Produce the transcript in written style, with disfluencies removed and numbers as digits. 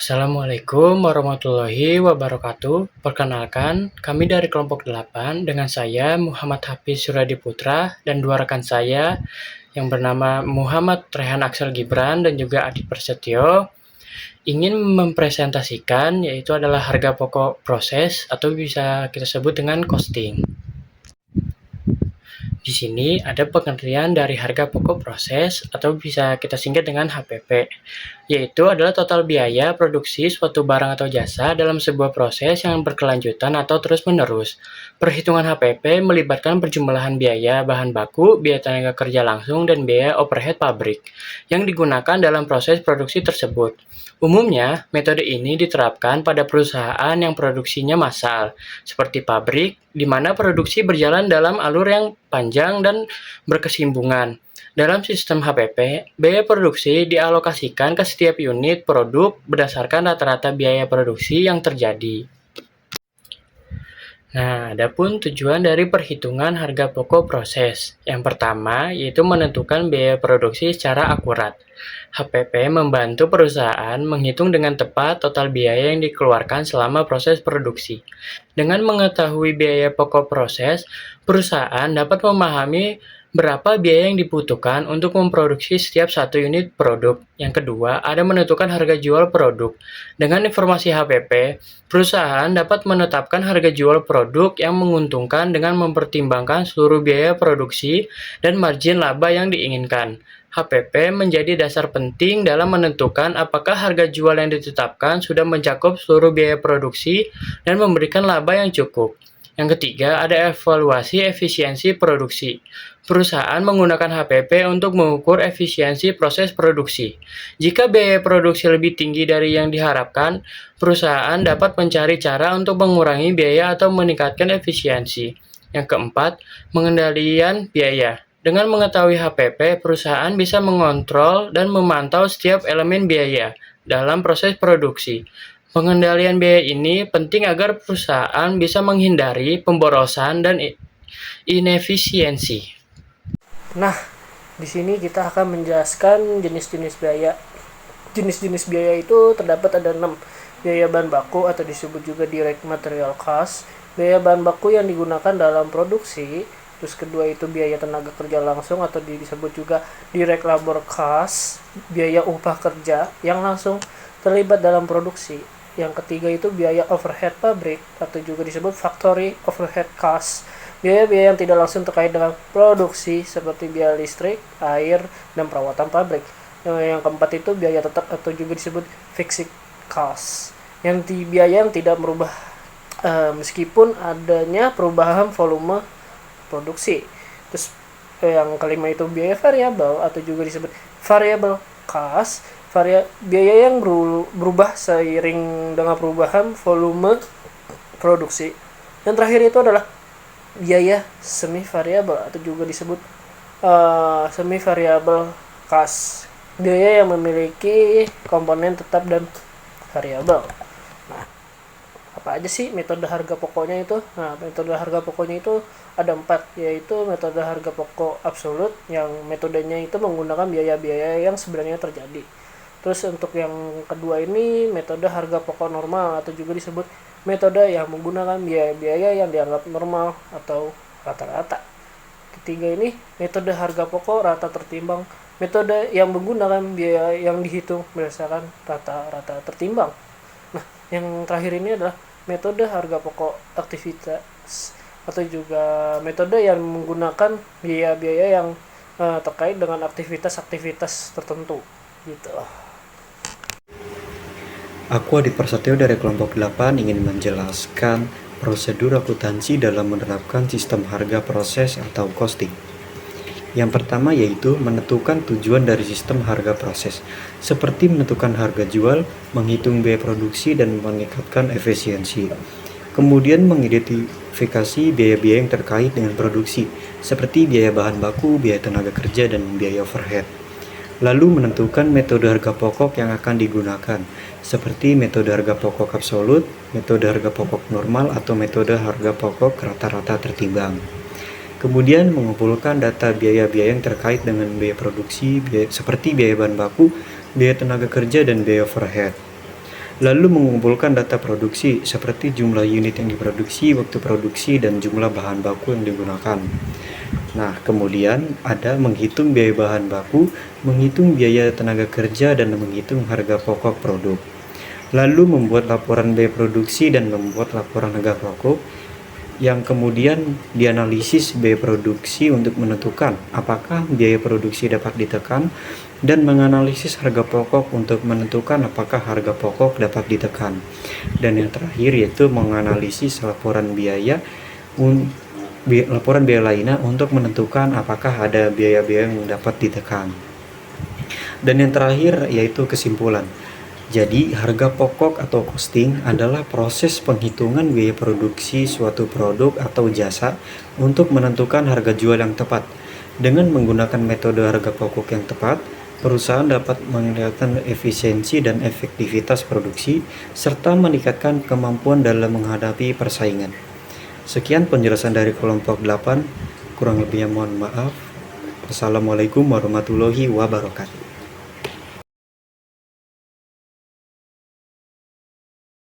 Assalamualaikum warahmatullahi wabarakatuh. Perkenalkan, kami dari kelompok 8 dengan saya Muhammad Hafiz Suradiputra dan dua rekan saya yang bernama Muhammad Rehan Aksel Gibran dan juga Adi Prasetyo ingin mempresentasikan yaitu adalah harga pokok proses atau bisa kita sebut dengan costing. Di sini ada pengertian dari harga pokok proses atau bisa kita singkat dengan HPP, yaitu adalah total biaya produksi suatu barang atau jasa dalam sebuah proses yang berkelanjutan atau terus-menerus. Perhitungan HPP melibatkan perjumlahan biaya bahan baku, biaya tenaga kerja langsung, dan biaya overhead pabrik yang digunakan dalam proses produksi tersebut. Umumnya, metode ini diterapkan pada perusahaan yang produksinya massal, seperti pabrik, di mana produksi berjalan dalam alur yang panjang dan berkesinambungan. Dalam sistem HPP, biaya produksi dialokasikan ke setiap unit produk berdasarkan rata-rata biaya produksi yang terjadi. Nah, adapun tujuan dari perhitungan harga pokok proses. Yang pertama, yaitu menentukan biaya produksi secara akurat. HPP membantu perusahaan menghitung dengan tepat total biaya yang dikeluarkan selama proses produksi. Dengan mengetahui biaya pokok proses, perusahaan dapat memahami berapa biaya yang dibutuhkan untuk memproduksi setiap satu unit produk. Yang kedua, ada menentukan harga jual produk. Dengan informasi HPP, perusahaan dapat menetapkan harga jual produk yang menguntungkan dengan mempertimbangkan seluruh biaya produksi dan margin laba yang diinginkan. HPP menjadi dasar penting dalam menentukan apakah harga jual yang ditetapkan sudah mencakup seluruh biaya produksi dan memberikan laba yang cukup. Yang ketiga, ada evaluasi efisiensi produksi. Perusahaan menggunakan HPP untuk mengukur efisiensi proses produksi. Jika biaya produksi lebih tinggi dari yang diharapkan, perusahaan dapat mencari cara untuk mengurangi biaya atau meningkatkan efisiensi. Yang keempat, pengendalian biaya. Dengan mengetahui HPP, perusahaan bisa mengontrol dan memantau setiap elemen biaya dalam proses produksi. Pengendalian biaya ini penting agar perusahaan bisa menghindari pemborosan dan inefisiensi. Nah, di sini kita akan menjelaskan jenis-jenis biaya. Jenis-jenis biaya itu terdapat ada 6. Biaya bahan baku atau disebut juga direct material cost, biaya bahan baku yang digunakan dalam produksi. Terus kedua itu biaya tenaga kerja langsung atau disebut juga direct labor cost, biaya upah kerja yang langsung terlibat dalam produksi. Yang ketiga itu biaya overhead pabrik atau juga disebut factory overhead cost, biaya-biaya yang tidak langsung terkait dengan produksi seperti biaya listrik, air, dan perawatan pabrik. Yang keempat itu biaya tetap atau juga disebut fixed cost, yang biaya yang tidak merubah meskipun adanya perubahan volume produksi. Terus yang kelima itu biaya variabel atau juga disebut variable cost, biaya yang berubah seiring dengan perubahan volume produksi. Yang terakhir itu adalah biaya semi variabel atau juga disebut semi variabel cost, biaya yang memiliki komponen tetap dan variabel. Nah, apa aja sih metode harga pokoknya itu? Nah, metode harga pokoknya itu ada 4, yaitu metode harga pokok absolut yang metodenya itu menggunakan biaya-biaya yang sebenarnya terjadi. Terus untuk yang kedua ini metode harga pokok normal atau juga disebut metode yang menggunakan biaya-biaya yang dianggap normal atau rata-rata. Ketiga ini metode harga pokok rata tertimbang, metode yang menggunakan biaya yang dihitung berdasarkan rata-rata tertimbang. Nah, yang terakhir ini adalah metode harga pokok aktivitas atau juga metode yang menggunakan biaya-biaya yang terkait dengan aktivitas-aktivitas tertentu gitu. Aku Adi Prasetyo dari kelompok 8 ingin menjelaskan prosedur akuntansi dalam menerapkan sistem harga proses atau costing. Yang pertama yaitu menentukan tujuan dari sistem harga proses, seperti menentukan harga jual, menghitung biaya produksi, dan meningkatkan efisiensi. Kemudian mengidentifikasi biaya-biaya yang terkait dengan produksi, seperti biaya bahan baku, biaya tenaga kerja, dan biaya overhead. Lalu menentukan metode harga pokok yang akan digunakan, seperti metode harga pokok absolut, metode harga pokok normal, atau metode harga pokok rata-rata tertimbang. Kemudian mengumpulkan data biaya-biaya yang terkait dengan biaya produksi, seperti biaya bahan baku, biaya tenaga kerja, dan biaya overhead. lalu mengumpulkan data produksi seperti jumlah unit yang diproduksi, waktu produksi, dan jumlah bahan baku yang digunakan. Nah, kemudian ada menghitung biaya bahan baku, menghitung biaya tenaga kerja, dan menghitung harga pokok produk. Lalu membuat laporan biaya produksi dan membuat laporan harga pokok, yang kemudian dianalisis biaya produksi untuk menentukan apakah biaya produksi dapat ditekan, dan menganalisis harga pokok untuk menentukan apakah harga pokok dapat ditekan. Dan yang terakhir yaitu menganalisis laporan biaya lainnya untuk menentukan apakah ada biaya-biaya yang dapat ditekan. Dan yang terakhir yaitu kesimpulan. Jadi, harga pokok atau costing adalah proses penghitungan biaya produksi suatu produk atau jasa untuk menentukan harga jual yang tepat. Dengan menggunakan metode harga pokok yang tepat, perusahaan dapat meningkatkan efisiensi dan efektivitas produksi, serta meningkatkan kemampuan dalam menghadapi persaingan. Sekian penjelasan dari kelompok 8, kurang lebihnya mohon maaf. Wassalamualaikum warahmatullahi wabarakatuh.